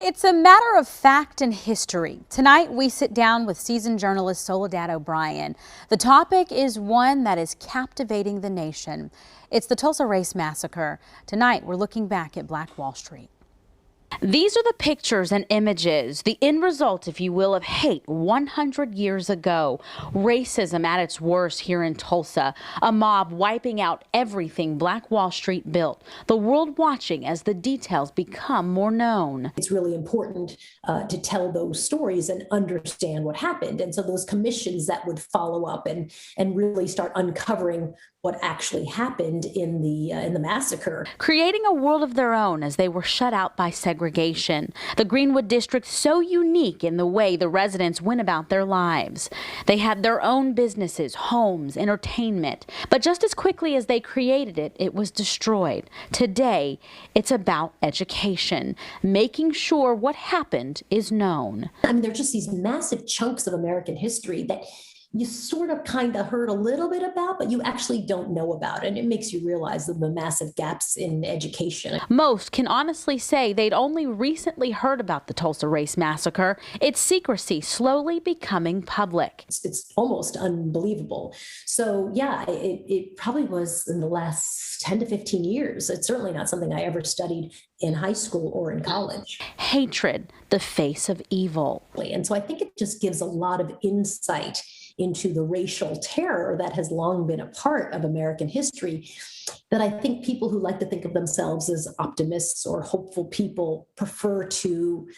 It's a matter of fact and history. Tonight, we sit down with seasoned journalist Soledad O'Brien. The topic is one that is captivating the nation. It's the Tulsa Race Massacre. Tonight, we're looking back at Black Wall Street. These are the pictures and images, the end result, if you will, of hate 100 years ago. Racism at its worst here in Tulsa, a mob wiping out everything Black Wall Street built, the world watching as the details become more known. It's really important to tell those stories and understand what happened. And so those commissions that would follow up and really start uncovering what actually happened in the massacre. Creating a world of their own as they were shut out by segregation. The Greenwood District so unique in the way the residents went about their lives. They had their own businesses, homes, entertainment. But just as quickly as they created it, it was destroyed. Today, it's about education, making sure what happened is known. I mean, they're just these massive chunks of American history that you sort of kind of heard a little bit about, but you actually don't know about. And it makes you realize the massive gaps in education. Most can honestly say they'd only recently heard about the Tulsa Race Massacre, its secrecy slowly becoming public. It's almost unbelievable. So yeah, it probably was in the last 10 to 15 years. It's certainly not something I ever studied in high school or in college. Hatred, the face of evil. And so I think it just gives a lot of insight into the racial terror that has long been a part of American history that I think people who like to think of themselves as optimists or hopeful people prefer to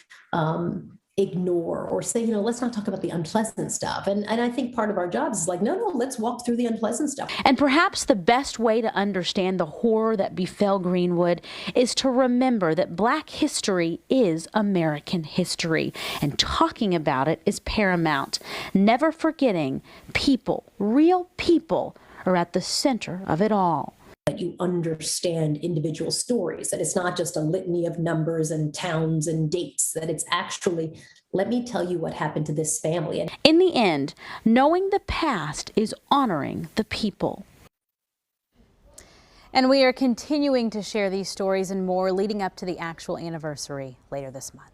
ignore or say, let's not talk about the unpleasant stuff. And I think part of our job is like, no, let's walk through the unpleasant stuff. And perhaps the best way to understand the horror that befell Greenwood is to remember that Black history is American history, and talking about it is paramount. Never forgetting people, real people, are at the center of it all. That you understand individual stories, that it's not just a litany of numbers and towns and dates, that it's actually, let me tell you what happened to this family. In the end, knowing the past is honoring the people. And we are continuing to share these stories and more leading up to the actual anniversary later this month.